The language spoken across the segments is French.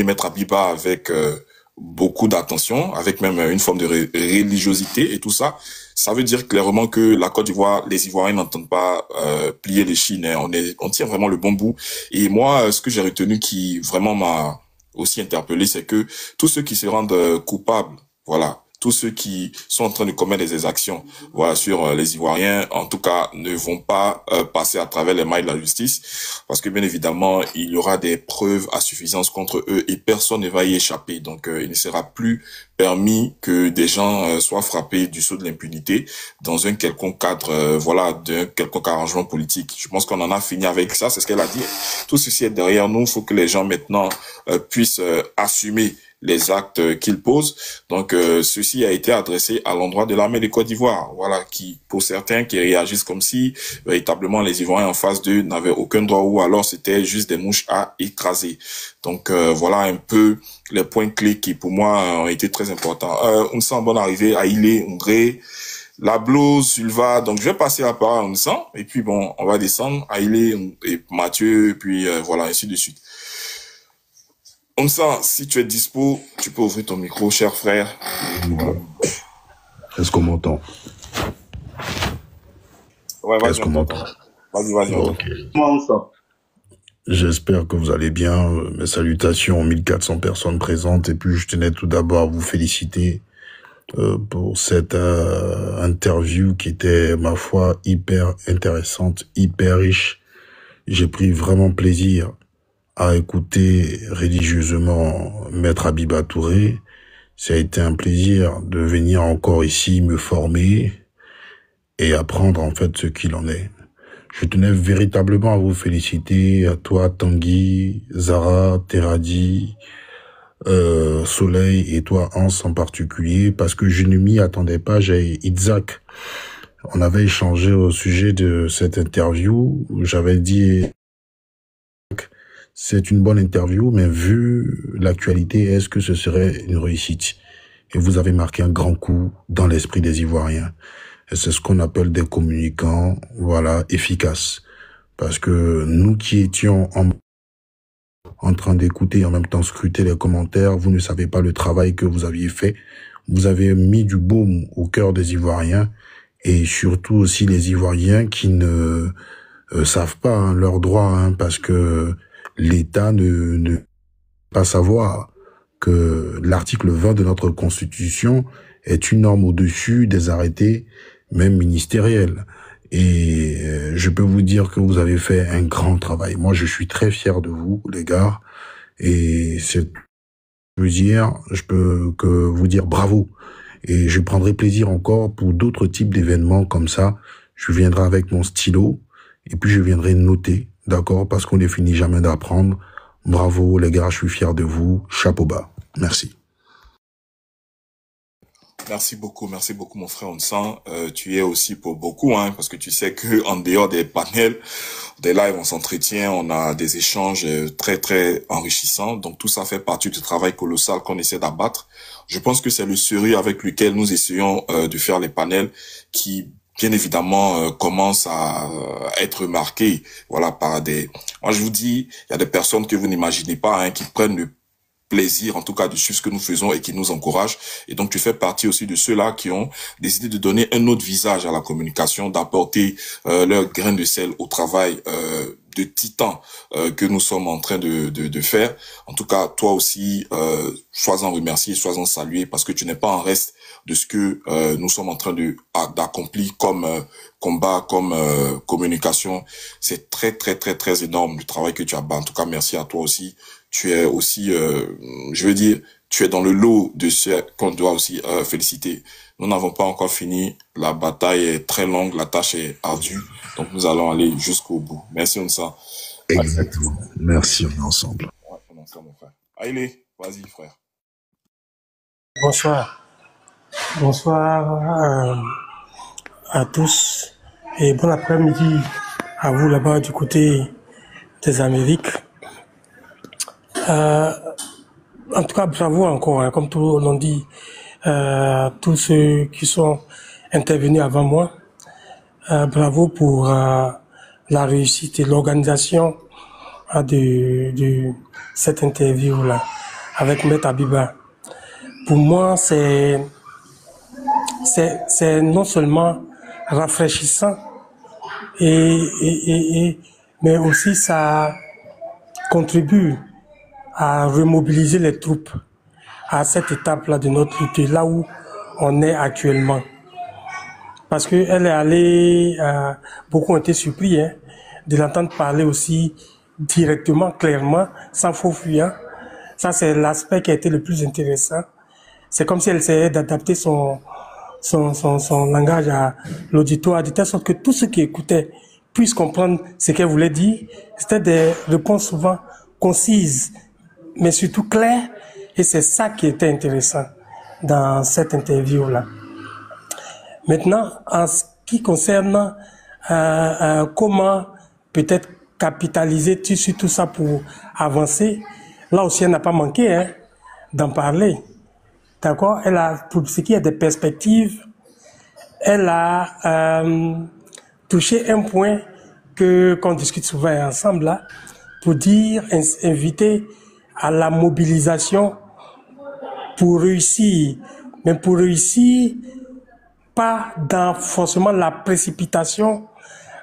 Maître Abiba avec beaucoup d'attention, avec même une forme de religiosité et tout ça. Ça veut dire clairement que la Côte d'Ivoire, les Ivoiriens n'entendent pas plier les chines. Hein. On tient vraiment le bon bout. Et moi, ce que j'ai retenu qui vraiment m'a aussi interpellé, c'est que tous ceux qui se rendent coupables, voilà, tous ceux qui sont en train de commettre des exactions, voilà, sur les Ivoiriens, en tout cas, ne vont pas passer à travers les mailles de la justice, parce que bien évidemment, il y aura des preuves à suffisance contre eux et personne ne va y échapper. Donc, il ne sera plus permis que des gens soient frappés du sceau de l'impunité dans un quelconque cadre, voilà, d'un quelconque arrangement politique. Je pense qu'on en a fini avec ça, c'est ce qu'elle a dit. Tout ceci est derrière nous, il faut que les gens maintenant puissent assumer les actes qu'ils posent. Donc, ceci a été adressé à l'endroit de l'armée de Côte d'Ivoire, voilà, qui, pour certains, qui réagissent comme si, véritablement, les Ivoiriens en face d'eux n'avaient aucun droit ou alors c'était juste des mouches à écraser. Donc, voilà un peu les points clés qui, pour moi, ont été très importants. Ounsan, bonne arrivée, Aïlé, Ondré, Lablo, Sulva. Donc, je vais passer la parole à Ounsan, et puis bon, on va descendre, Aïlé et Mathieu, et puis voilà, ainsi de suite. Ounsan, si tu es dispo, tu peux ouvrir ton micro, cher frère. Est-ce qu'on m'entend? Ouais, vas-y. Est-ce qu'on m'entend? Vas-y. Ok. J'espère que vous allez bien. Mes salutations aux 1400 personnes présentes. Et puis, je tenais tout d'abord à vous féliciter pour cette interview qui était, ma foi, hyper intéressante, hyper riche. J'ai pris vraiment plaisir à écouter religieusement Maître Abiba Touré. Ça a été un plaisir de venir encore ici me former et apprendre en fait ce qu'il en est. Je tenais véritablement à vous féliciter, à toi Tanguy, Zara, Teradi, Soleil et toi Hans en particulier, parce que je ne m'y attendais pas. J'ai Isaac. On avait échangé au sujet de cette interview. J'avais dit c'est une bonne interview, mais vu l'actualité, est-ce que ce serait une réussite? Et vous avez marqué un grand coup dans l'esprit des Ivoiriens. Et c'est ce qu'on appelle des communicants, voilà, efficaces. Parce que nous qui étions en train d'écouter et en même temps scruter les commentaires, vous ne savez pas le travail que vous aviez fait. Vous avez mis du baume au cœur des Ivoiriens et surtout aussi les Ivoiriens qui ne savent pas leurs droits, parce que l'État ne pas savoir que l'article 20 de notre Constitution est une norme au-dessus des arrêtés, même ministériels. Et je peux vous dire que vous avez fait un grand travail. Moi, je suis très fier de vous, les gars. Et je peux que vous dire bravo. Et je prendrai plaisir encore pour d'autres types d'événements comme ça. Je viendrai avec mon stylo et puis je viendrai noter, d'accord, parce qu'on ne finit jamais d'apprendre. Bravo les gars, je suis fier de vous. Chapeau bas. Merci. Merci beaucoup mon frère Ounsan. Tu es aussi pour beaucoup, parce que tu sais que en dehors des panels, des lives, on s'entretient, on a des échanges très très enrichissants. Donc tout ça fait partie du travail colossal qu'on essaie d'abattre. Je pense que c'est le sérieux avec lequel nous essayons de faire les panels qui bien évidemment commence à être marqué, voilà, par des... Moi, je vous dis, il y a des personnes que vous n'imaginez pas, qui prennent le plaisir, en tout cas, de suivre ce que nous faisons et qui nous encouragent. Et donc, tu fais partie aussi de ceux-là qui ont décidé de donner un autre visage à la communication, d'apporter leur grain de sel au travail de titan que nous sommes en train de faire. En tout cas, toi aussi, sois-en remercié, sois-en salué, parce que tu n'es pas en reste de ce que nous sommes en train d'accomplir comme combat, comme communication. C'est très, très, très, très énorme le travail que tu as. En tout cas, merci à toi aussi. Tu es aussi, je veux dire, tu es dans le lot de ceux qu'on doit aussi féliciter. Nous n'avons pas encore fini. La bataille est très longue, la tâche est ardue. Donc, nous allons aller jusqu'au bout. Merci, Ounsan. Exactement. Merci, on est ensemble. Ouais, on est ensemble, mon frère. Aïlé, vas-y, frère. Bonsoir. Bonsoir à tous et bon après-midi à vous là-bas du côté des Amériques. En tout cas, bravo encore, comme tout l'ont dit, tous ceux qui sont intervenus avant moi. Bravo pour la réussite et l'organisation de cette interview-là. avec Maître Abiba. Pour moi, c'est non seulement rafraîchissant, mais aussi ça contribue à remobiliser les troupes à cette étape-là de notre lutte, là où on est actuellement. Parce qu'elle est allée, beaucoup ont été surpris de l'entendre parler aussi directement, clairement, sans faux fuyant. Ça, c'est l'aspect qui a été le plus intéressant. C'est comme si elle essayait d'adapter son langage à l'auditoire, de telle sorte que tous ceux qui écoutaient puissent comprendre ce qu'elle voulait dire. C'était des réponses souvent concises, mais surtout claires, et c'est ça qui était intéressant dans cette interview-là. Maintenant, en ce qui concerne comment peut-être capitaliser sur tout ça pour avancer, là aussi elle n'a pas manqué d'en parler. D'accord? Elle a, pour ce qui est des perspectives, elle a touché un point qu'on discute souvent ensemble là, pour dire, inviter à la mobilisation pour réussir. Mais pour réussir, pas dans forcément la précipitation,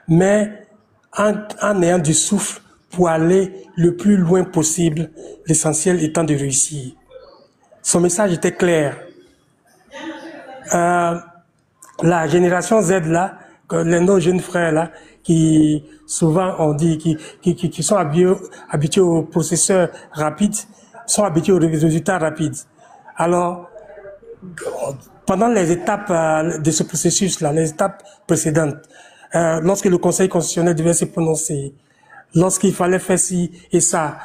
mais en ayant du souffle pour aller le plus loin possible, l'essentiel étant de réussir. Son message était clair. La génération Z là, nos jeunes frères là, qui souvent on dit, qui sont habitués au processeur rapide, sont habitués aux résultats rapides. Alors, pendant les étapes de ce processus-là, les étapes précédentes, lorsque le Conseil constitutionnel devait se prononcer, lorsqu'il fallait faire ci et ça,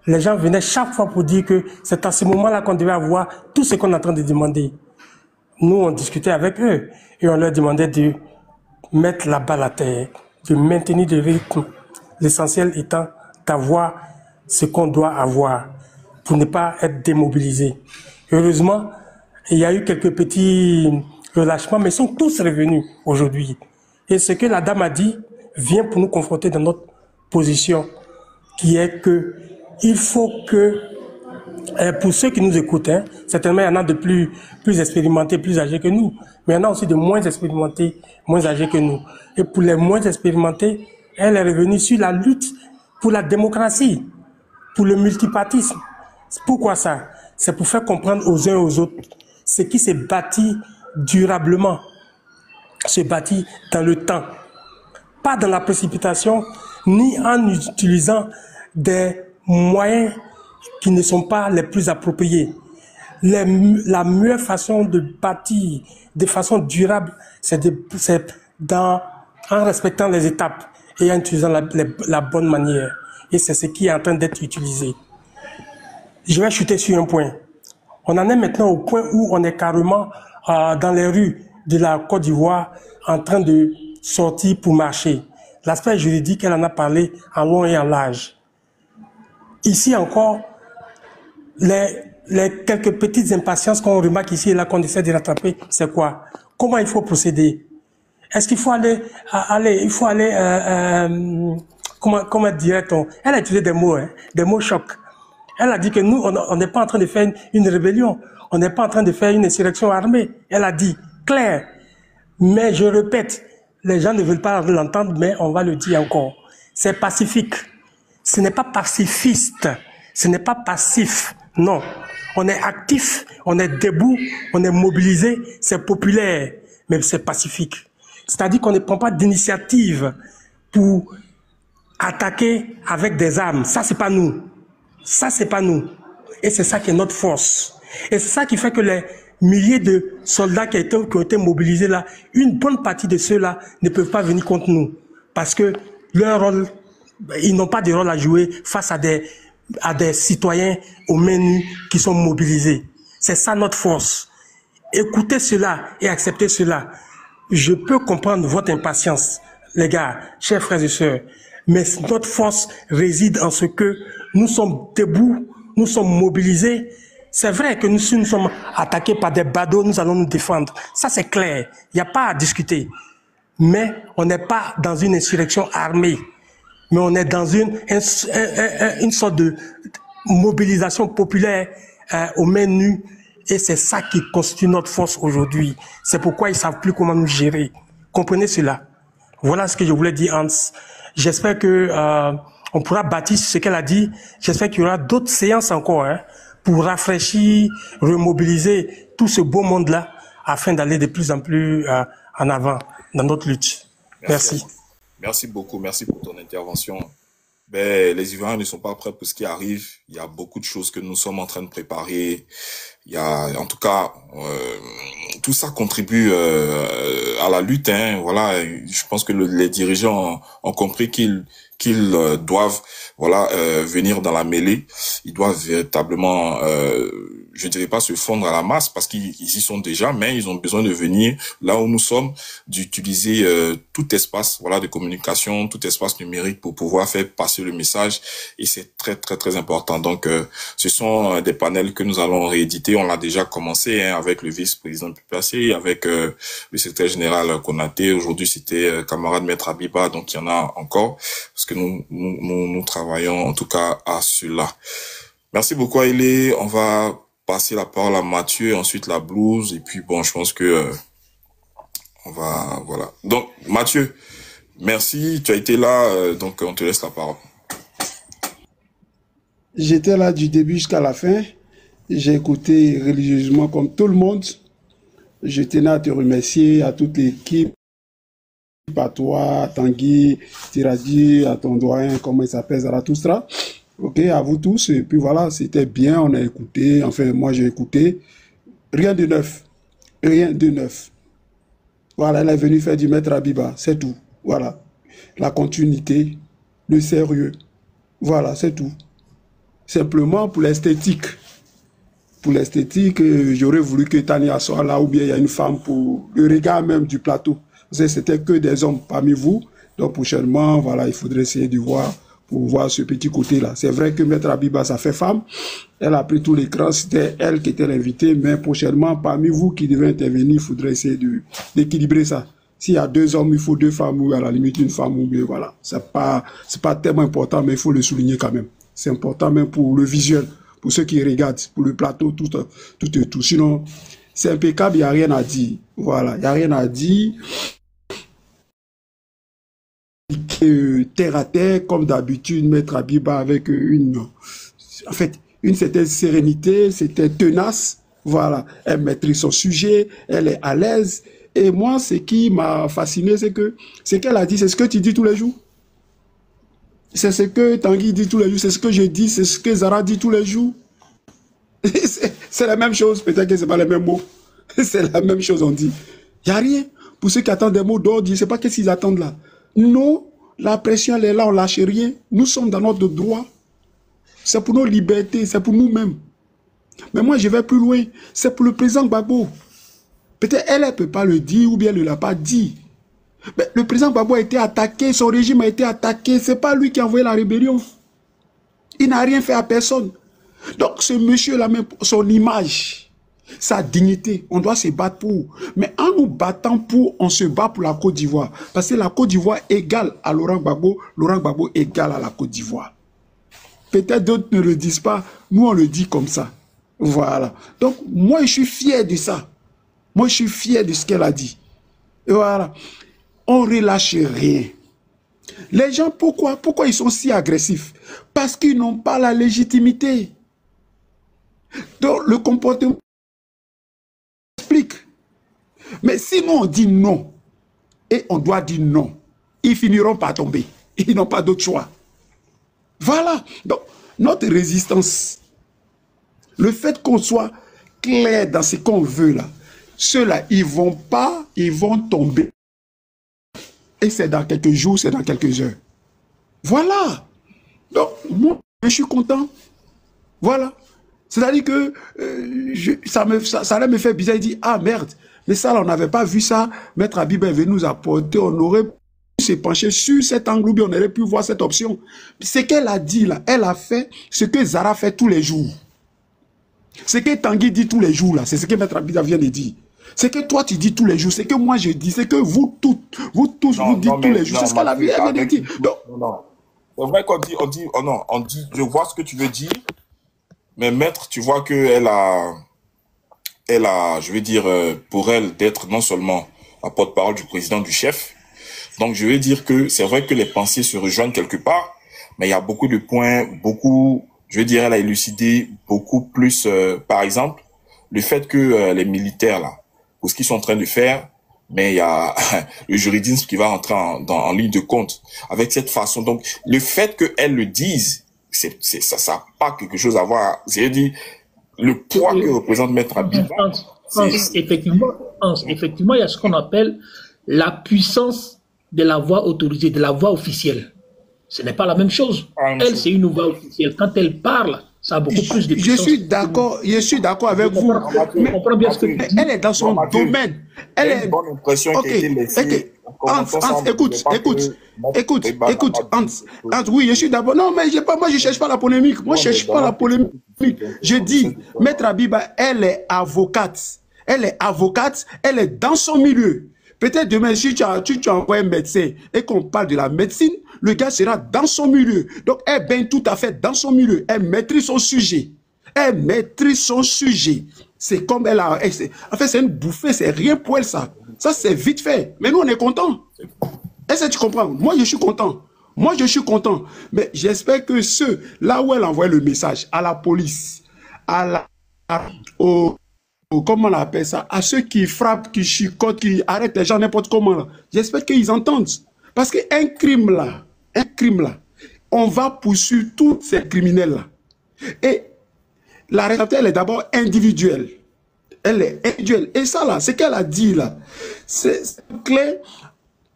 les gens venaient chaque fois pour dire que c'est à ce moment-là qu'on devait avoir tout ce qu'on est en train de demander. Nous, on discutait avec eux et on leur demandait de mettre la balle à terre, de maintenir le rythme. L'essentiel étant d'avoir ce qu'on doit avoir pour ne pas être démobilisé. Heureusement, il y a eu quelques petits relâchements, mais ils sont tous revenus aujourd'hui. Et ce que la dame a dit vient pour nous confronter dans notre position, qui est que il faut que, pour ceux qui nous écoutent, certainement il y en a de plus expérimentés, plus âgés que nous, mais il y en a aussi de moins expérimentés, moins âgés que nous. Et pour les moins expérimentés, elle est revenue sur la lutte pour la démocratie, pour le multipartisme. Pourquoi ça? C'est pour faire comprendre aux uns et aux autres ce qui s'est bâti durablement, se bâti dans le temps. Pas dans la précipitation, ni en utilisant des moyens qui ne sont pas les plus appropriés. La meilleure façon de bâtir de façon durable, c'est en respectant les étapes et en utilisant la bonne manière. Et c'est ce qui est en train d'être utilisé. Je vais chuter sur un point. On en est maintenant au point où on est carrément dans les rues de la Côte d'Ivoire en train de sortir pour marcher. L'aspect juridique, elle en a parlé en long et en large. Ici encore, les quelques petites impatiences qu'on remarque ici et là, qu'on essaie de rattraper, c'est quoi? Comment il faut procéder? Est-ce qu'il faut comment dirait-on? Elle a utilisé des mots chocs. Elle a dit que nous, on n'est pas en train de faire une rébellion. On n'est pas en train de faire une insurrection armée. Elle a dit, clair. Mais je répète, les gens ne veulent pas l'entendre, mais on va le dire encore. C'est pacifique. Ce n'est pas pacifiste. Ce n'est pas passif. Non. On est actif, on est debout, on est mobilisé, c'est populaire, mais c'est pacifique. C'est-à-dire qu'on ne prend pas d'initiative pour attaquer avec des armes. Ça, c'est pas nous. Ça, c'est pas nous. Et c'est ça qui est notre force. Et c'est ça qui fait que les milliers de soldats qui ont été mobilisés là, une bonne partie de ceux-là ne peuvent pas venir contre nous. Parce que leur rôle, ils n'ont pas de rôle à jouer face à des citoyens aux mains nues qui sont mobilisés. C'est ça notre force. Écoutez cela et acceptez cela. Je peux comprendre votre impatience, les gars, chers frères et sœurs, mais notre force réside en ce que nous sommes debout, nous sommes mobilisés. C'est vrai que si nous sommes attaqués par des badauds, nous allons nous défendre. Ça, c'est clair. Il n'y a pas à discuter. Mais on n'est pas dans une insurrection armée. Mais on est dans une sorte de mobilisation populaire aux mains nues. Et c'est ça qui constitue notre force aujourd'hui. C'est pourquoi ils savent plus comment nous gérer. Comprenez cela. Voilà ce que je voulais dire, Hans. J'espère que on pourra bâtir ce qu'elle a dit. J'espère qu'il y aura d'autres séances encore pour rafraîchir, remobiliser tout ce beau monde-là afin d'aller de plus en plus en avant dans notre lutte. Merci. Merci beaucoup. Merci pour ton intervention. Ben, les Ivoiriens ne sont pas prêts pour ce qui arrive. Il y a beaucoup de choses que nous sommes en train de préparer. Il y a, en tout cas, tout ça contribue à la lutte. Voilà, je pense que les dirigeants ont compris qu'ils doivent, voilà, venir dans la mêlée. Ils doivent véritablement, je dirais pas se fondre à la masse parce qu'ils y sont déjà, mais ils ont besoin de venir là où nous sommes, d'utiliser tout espace, voilà, de communication, tout espace numérique pour pouvoir faire passer le message. Et c'est très très très important. Donc, ce sont des panels que nous allons rééditer. On l'a déjà commencé avec le vice-président Pupacé, avec le secrétaire général Konaté. Aujourd'hui, c'était camarade Maître Abiba. Donc, il y en a encore parce que nous travaillons en tout cas à cela. Merci beaucoup, Aïlé. On va passer la parole à Mathieu, ensuite la blouse, et puis bon, je pense que on va, voilà. Donc, Mathieu, merci, tu as été là, donc on te laisse la parole. J'étais là du début jusqu'à la fin. J'ai écouté religieusement comme tout le monde. Je tenais à te remercier, à toute l'équipe, à toi, à Tanguy, Tiradi, à ton doyen, comment il s'appelle, Zarathustra. Ok, à vous tous. Et puis voilà, c'était bien, on a écouté. Enfin, moi j'ai écouté. Rien de neuf. Rien de neuf. Voilà, elle est venue faire du Maître Abiba, c'est tout. Voilà. La continuité, le sérieux. Voilà, c'est tout. Simplement pour l'esthétique. Pour l'esthétique, j'aurais voulu que Tania soit là ou bien il y a une femme pour le regard même du plateau. C'était que des hommes parmi vous. Donc prochainement, voilà, il faudrait essayer de voir pour voir ce petit côté-là. C'est vrai que Maître Abiba, ça fait femme. Elle a pris tout l'écran, c'était elle qui était l'invitée, mais prochainement, parmi vous qui devez intervenir, il faudrait essayer d'équilibrer ça. S'il y a 2 hommes, il faut 2 femmes, ou à la limite une femme, ou bien voilà. C'est pas tellement important, mais il faut le souligner quand même. C'est important même pour le visuel, pour ceux qui regardent, pour le plateau, tout. Sinon, c'est impeccable, il n'y a rien à dire. Voilà, il n'y a rien à dire. Terre à terre, comme d'habitude, Maître Abiba avec une certaine sérénité, c'était tenace, voilà, elle maîtrise son sujet, elle est à l'aise, et moi, ce qui m'a fasciné, c'est que, ce qu'elle a dit, c'est ce que tu dis tous les jours, c'est ce que Tanguy dit tous les jours, c'est ce que je dis, c'est ce que Zara dit tous les jours, c'est la même chose, peut-être que c'est pas les mêmes mots, c'est la même chose, on dit, il n'y a rien, pour ceux qui attendent des mots d'ordre, je ne sais pas qu'est-ce qu'ils attendent là. Non, la pression elle est là, on lâche rien. Nous sommes dans notre droit. C'est pour nos libertés, c'est pour nous-mêmes. Mais moi, je vais plus loin. C'est pour le président Gbagbo. Peut-être elle ne peut pas le dire ou bien elle ne l'a pas dit. Mais le président Gbagbo a été attaqué, son régime a été attaqué. Ce n'est pas lui qui a envoyé la rébellion. Il n'a rien fait à personne. Donc ce monsieur-là, même son image, sa dignité, on doit se battre pour. Mais en nous battant pour, on se bat pour la Côte d'Ivoire. Parce que la Côte d'Ivoire égale à Laurent Gbagbo égale à la Côte d'Ivoire. Peut-être d'autres ne le disent pas, nous on le dit comme ça. Voilà. Donc moi je suis fier de ça. Moi je suis fier de ce qu'elle a dit. Et voilà. On ne relâche rien. Les gens, pourquoi ils sont si agressifs? Parce qu'ils n'ont pas la légitimité. Donc le comportement explique. Mais sinon on dit non, et on doit dire non, ils finiront par tomber. Ils n'ont pas d'autre choix. Voilà. Donc notre résistance, le fait qu'on soit clair dans ce qu'on veut là, ceux-là, ils vont tomber. Et c'est dans quelques jours, c'est dans quelques heures. Voilà. Donc moi, je suis content. Voilà. C'est-à-dire que ça me fait bizarre. Il dit, ah merde, mais ça, là, on n'avait pas vu ça. Maître Abiba est venu nous apporter. On aurait pu se pencher sur cet angle où on aurait pu voir cette option. Ce qu'elle a dit là, elle a fait ce que Zara fait tous les jours. Ce que Tanguy dit tous les jours là, c'est ce que Maître Abiba vient de dire. C'est que toi tu dis tous les jours, c'est que moi je dis, c'est que vous tous vous dites tous les jours. C'est ce qu'elle a vient de dire. Non. C'est vrai qu'on dit, je vois ce que tu veux dire. Mais Maître, tu vois que je vais dire, pour elle, d'être non seulement la porte-parole du président, du chef. Donc, je vais dire que c'est vrai que les pensées se rejoignent quelque part, mais il y a beaucoup de points, je vais dire, elle a élucidé beaucoup plus, par exemple, le fait que les militaires, là, pour ce qu'ils sont en train de faire, mais il y a le juridisme qui va rentrer en ligne de compte avec cette façon. Donc, le fait qu'elles le disent, ça n'a pas quelque chose à voir. C'est-à-dire, le poids que représente Maître Abiba. Effectivement, il y a ce qu'on appelle la puissance de la voix autorisée, de la voix officielle. Ce n'est pas la même chose. Elle, c'est une voix officielle. Quand elle parle, ça a beaucoup plus de puissance. Je suis d'accord avec vous. Je comprends bien ce que elle est dans son domaine. Elle est une bonne impression qui a été laissée. Hans, écoute, Hans, oui, je suis d'abord. Non, mais moi, je cherche pas la polémique. Moi, je cherche pas la polémique. Je dis, Maître Abiba, elle est avocate. Elle est dans son milieu. Peut-être demain, si tu envoies un médecin et qu'on parle de la médecine, le gars sera dans son milieu. Donc, elle baigne tout à fait dans son milieu. Elle maîtrise son sujet. C'est comme elle a... En fait, c'est une bouffée, c'est rien pour elle, ça. Ça, c'est vite fait. Mais nous, on est contents. Est-ce que tu comprends? Moi, je suis content. Mais j'espère que là où elle envoie le message, à la police, comment on appelle ça, à ceux qui frappent, qui chicotent, qui arrêtent les gens n'importe comment, là. J'espère qu'ils entendent. Parce qu'un crime là, on va poursuivre tous ces criminels-là. Et la responsabilité, elle est d'abord individuelle. Et ça, là, ce qu'elle a dit, là, c'est clair.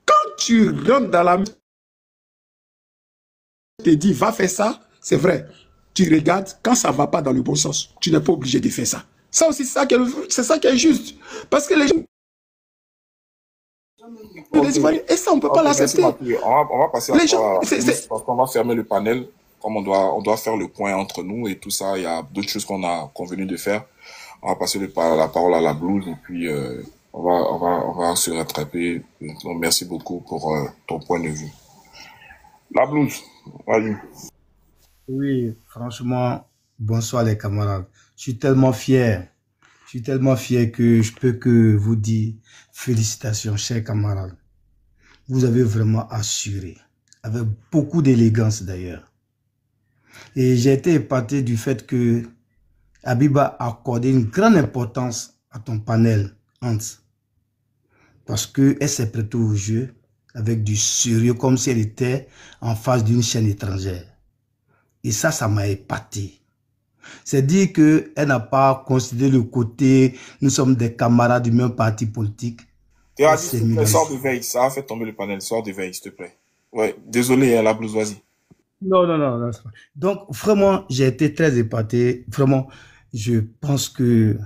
Quand tu rentres dans la maison, tu te dis, va faire ça, c'est vrai. Tu regardes, quand ça ne va pas dans le bon sens, tu n'es pas obligé de faire ça. Ça aussi, c'est ça qui est juste. Parce que les gens... Et ça, on ne peut pas l'accepter. On va passer à parce qu'on va fermer le panel. Comme on doit faire le point entre nous et tout ça, il y a d'autres choses qu'on a convenu de faire. On va passer la parole à la blouse et puis on va se rattraper. Donc, merci beaucoup pour ton point de vue. La blouse, vas-y. Oui, franchement, bonsoir les camarades. Je suis tellement fier que je peux que vous dire félicitations, chers camarades. Vous avez vraiment assuré, avec beaucoup d'élégance d'ailleurs. Et j'ai été épaté du fait que Abiba a accordé une grande importance à ton panel, Hans. Parce qu'elle s'est prêtée au jeu avec du sérieux, comme si elle était en face d'une chaîne étrangère. Et ça m'a épaté. C'est dire qu'elle n'a pas considéré le côté, nous sommes des camarades du même parti politique. Sors de veille, ça a fait tomber le panel, sors de veille, s'il te plaît. Ouais, désolé, la blouse, vas-y. Non. Donc, vraiment, j'ai été très épaté. Vraiment, je pense que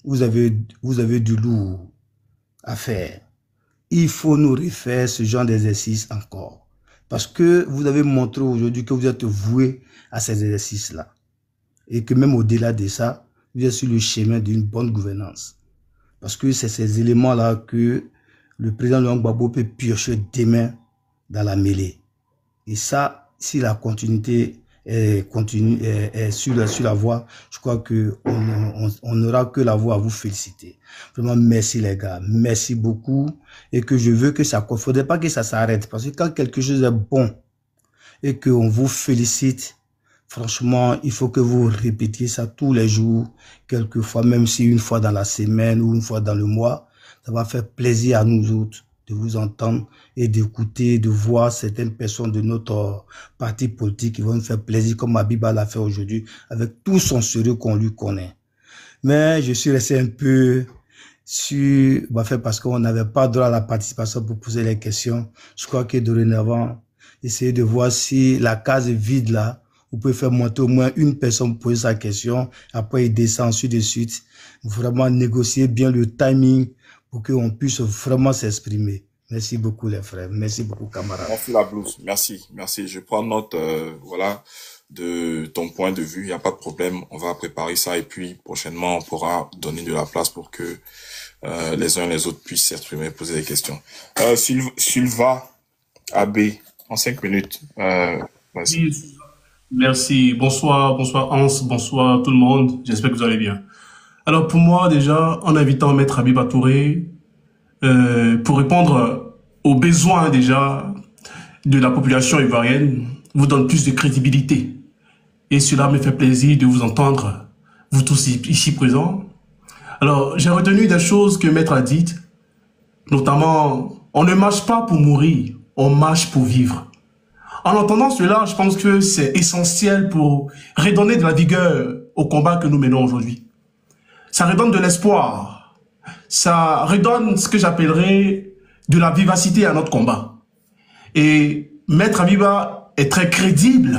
vous avez du lourd à faire. Il faut nous refaire ce genre d'exercice encore. Parce que vous avez montré aujourd'hui que vous êtes voué à ces exercices-là. Et que même au-delà de ça, vous êtes sur le chemin d'une bonne gouvernance. Parce que c'est ces éléments-là que le président Laurent Gbagbo peut piocher demain dans la mêlée. Et ça, si la continuité est sur la voie, je crois qu'on n'aura que la voie à vous féliciter. Vraiment, merci les gars. Merci beaucoup. Et que je veux que ça... Il ne faudrait pas que ça s'arrête. Parce que quand quelque chose est bon et qu'on vous félicite, franchement, il faut que vous répétiez ça tous les jours, quelquefois, même si une fois dans la semaine ou une fois dans le mois. Ça va faire plaisir à nous autres de vous entendre et d'écouter, de voir certaines personnes de notre parti politique qui vont nous faire plaisir, comme Abiba l'a fait aujourd'hui, avec tout son sérieux qu'on lui connaît. Mais je suis resté un peu parce qu'on n'avait pas droit à la participation pour poser les questions. Je crois que dorénavant, essayez de voir si la case est vide là, vous pouvez faire monter au moins une personne pour poser sa question, après il descend ensuite de suite. Vraiment négocier bien le timing pour qu'on puisse vraiment s'exprimer. Merci beaucoup les frères, merci beaucoup camarades. Merci la blouse, merci. Je prends note de ton point de vue, il n'y a pas de problème, on va préparer ça et puis prochainement on pourra donner de la place pour que les uns et les autres puissent s'exprimer, poser des questions. Sylva Abbé, en 5 minutes, vas-y. Merci. Bonsoir, bonsoir Hans, bonsoir tout le monde. J'espère que vous allez bien. Alors pour moi déjà, en invitant Maître Habiba Touré, pour répondre aux besoins déjà de la population ivoirienne, vous donne plus de crédibilité. Et cela me fait plaisir de vous entendre, vous tous ici présents. Alors j'ai retenu des choses que Maître a dites, notamment on ne marche pas pour mourir, on marche pour vivre. En entendant cela, je pense que c'est essentiel pour redonner de la vigueur au combat que nous menons aujourd'hui. Ça redonne de l'espoir. Ça redonne ce que j'appellerais de la vivacité à notre combat. Et Maître Habiba est très crédible.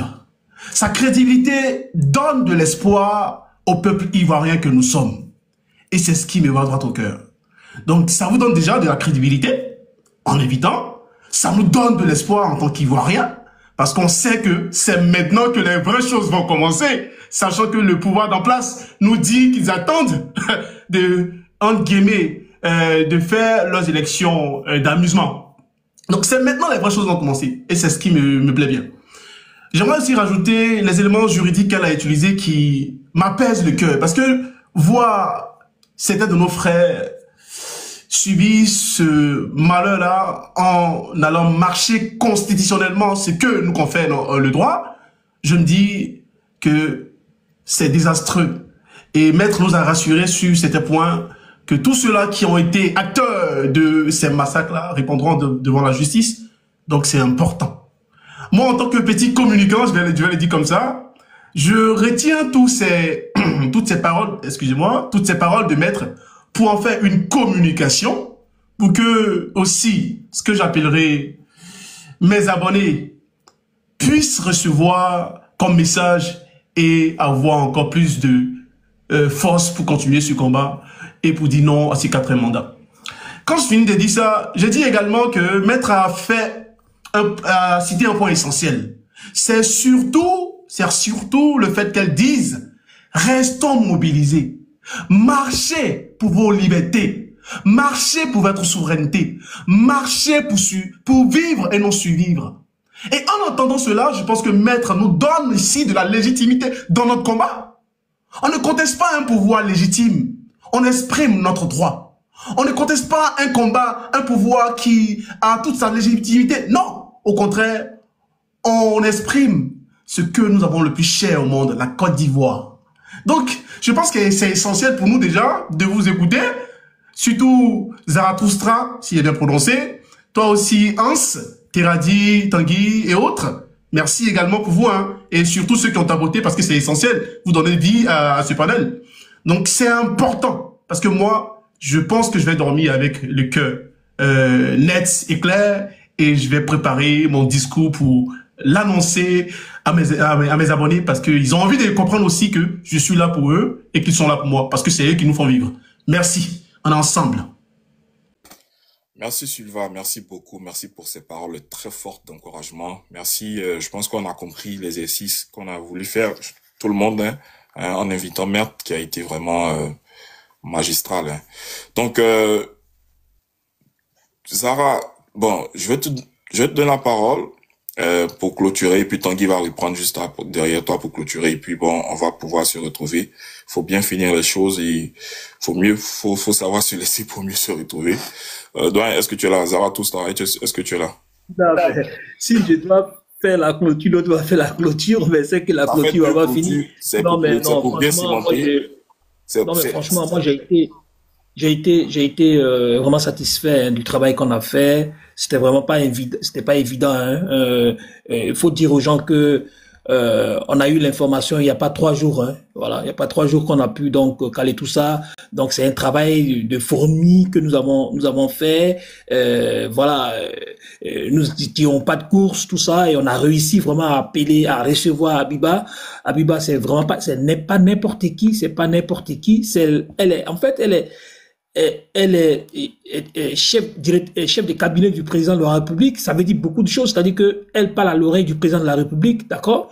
Sa crédibilité donne de l'espoir au peuple ivoirien que nous sommes. Et c'est ce qui me va droit au cœur. Donc ça vous donne déjà de la crédibilité en évitant. Ça nous donne de l'espoir en tant qu'Ivoiriens. Parce qu'on sait que c'est maintenant que les vraies choses vont commencer, sachant que le pouvoir d'en place nous dit qu'ils attendent de, entre guillemets, de faire leurs élections d'amusement. Donc c'est maintenant les vraies choses vont commencer, et c'est ce qui me plaît bien. J'aimerais aussi rajouter les éléments juridiques qu'elle a utilisés qui m'apaisent le cœur, parce que voir certains de nos frères subir ce malheur-là en allant marcher constitutionnellement ce que nous confère le droit, je me dis que c'est désastreux. Et Maître nous a rassuré sur certains points que tous ceux-là qui ont été acteurs de ces massacres-là répondront devant la justice. Donc c'est important. Moi, en tant que petit communicant, je vais le dire comme ça, je retiens toutes ces paroles, excusez-moi, toutes ces paroles de Maître pour en faire une communication, pour que aussi, ce que j'appellerai mes abonnés puissent recevoir comme message et avoir encore plus de force pour continuer ce combat et pour dire non à ces 4 mandats. Quand je finis de dire ça, j'ai dit également que Maître a cité un point essentiel. C'est surtout le fait qu'elle dise « Restons mobilisés ». Marchez pour vos libertés, marchez pour votre souveraineté, marchez pour vivre et non survivre. Et en entendant cela, je pense que Maître nous donne ici de la légitimité dans notre combat. On ne conteste pas un pouvoir légitime, on exprime notre droit. On ne conteste pas un combat, un pouvoir qui a toute sa légitimité. Non, au contraire, on exprime ce que nous avons le plus cher au monde, la Côte d'Ivoire. Donc, je pense que c'est essentiel pour nous déjà de vous écouter, surtout Zarathustra, s'il est bien prononcé, toi aussi Hans, Teradi, Tanguy et autres. Merci également pour vous, hein, et surtout ceux qui ont taboté parce que c'est essentiel, vous donnez vie à ce panel. Donc c'est important, parce que moi, je pense que je vais dormir avec le cœur net et clair, et je vais préparer mon discours pour l'annoncer à mes abonnés parce qu'ils ont envie de comprendre aussi que je suis là pour eux et qu'ils sont là pour moi parce que c'est eux qui nous font vivre. Merci, on est ensemble. Merci Sylvain, merci beaucoup, merci pour ces paroles très fortes d'encouragement. Merci, je pense qu'on a compris l'exercice qu'on a voulu faire, tout le monde, hein, en invitant Maître qui a été vraiment magistral. Hein. Donc, Zara, bon, je vais te donner la parole. Pour clôturer, et puis Tanguy va reprendre juste derrière toi pour clôturer, et puis bon, on va pouvoir se retrouver. Faut bien finir les choses et faut savoir se laisser pour mieux se retrouver. Doyen, est-ce que tu es là? Zarathustra, est-ce que tu es là? Non, si je dois faire la clôture, l'autre doit faire la clôture, mais c'est que la clôture va pas finir. Non, mais franchement, moi j'ai été vraiment satisfait du travail qu'on a fait. C'était vraiment pas évident, hein. Il faut dire aux gens que on a eu l'information il y a pas 3 jours, hein. Voilà, il y a pas 3 jours qu'on a pu donc caler tout ça. Donc c'est un travail de fourmi que nous avons fait. Voilà, nous n'étions pas de course, tout ça, et on a réussi vraiment à appeler, à recevoir Habiba. Habiba, c'est vraiment pas, ce n'est pas n'importe qui, elle est chef de cabinet du président de la République. Ça veut dire beaucoup de choses. C'est-à-dire que elle parle à l'oreille du président de la République, d'accord?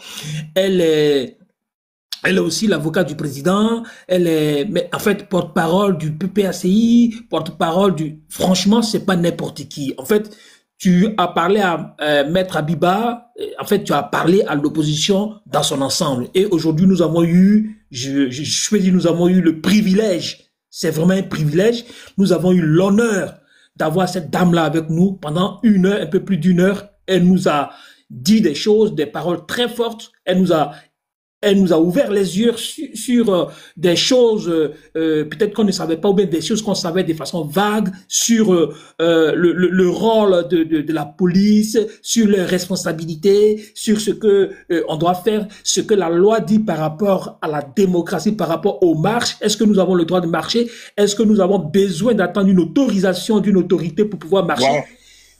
Elle est aussi l'avocat du président. Mais en fait, porte-parole du PPACI, porte-parole franchement, c'est pas n'importe qui. En fait, tu as parlé à Maître Abiba, en fait, tu as parlé à l'opposition dans son ensemble. Et aujourd'hui, nous avons eu, je peux dire, nous avons eu le privilège, c'est vraiment un privilège, nous avons eu l'honneur d'avoir cette dame-là avec nous pendant 1 heure, un peu plus d'1 heure. Elle nous a dit des choses, des paroles très fortes. Elle nous a ouvert les yeux sur des choses peut-être qu'on ne savait pas, ou bien des choses qu'on savait de façon vague, sur le rôle de la police, sur les responsabilités, sur ce que on doit faire, ce que la loi dit par rapport à la démocratie, par rapport aux marches. Est-ce que nous avons le droit de marcher? Est-ce que nous avons besoin d'attendre une autorisation d'une autorité pour pouvoir marcher?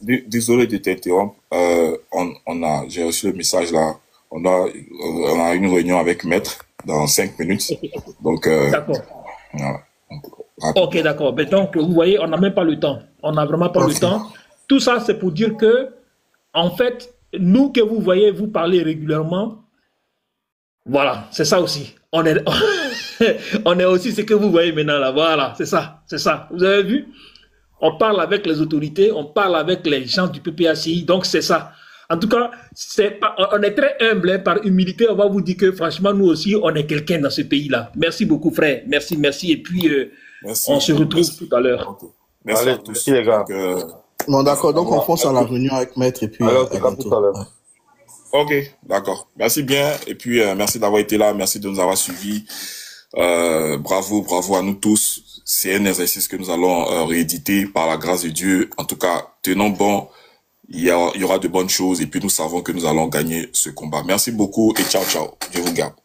Ouais. Désolé de t'interrompre. J'ai reçu le message là. On a une réunion avec Maître dans 5 minutes. Donc, d'accord. Voilà. Ok, d'accord. Mais donc, vous voyez, on n'a même pas le temps. On n'a vraiment pas le temps. Tout ça, c'est pour dire que, en fait, nous que vous voyez, vous parlez régulièrement. Voilà, c'est ça aussi. On est, on est aussi ce que vous voyez maintenant là. Voilà, c'est ça, c'est ça. Vous avez vu? On parle avec les autorités, on parle avec les gens du PPACI. Donc, c'est ça. En tout cas, on est très humble, hein, par humilité, on va vous dire que franchement, nous aussi, on est quelqu'un dans ce pays-là. Merci beaucoup, frère. Merci, merci. Et puis, on se retrouve tout à l'heure. Okay. Merci à tous. Merci, les gars. Non, d'accord. Donc, on fonce à la réunion avec Maître et puis alors, tout à l'heure. Ok, d'accord. Merci bien. Et puis, merci d'avoir été là. Merci de nous avoir suivis. Bravo à nous tous. C'est un exercice que nous allons rééditer par la grâce de Dieu. En tout cas, tenons bon. Il y aura de bonnes choses et puis nous savons que nous allons gagner ce combat. Merci beaucoup et ciao, ciao. Je vous garde.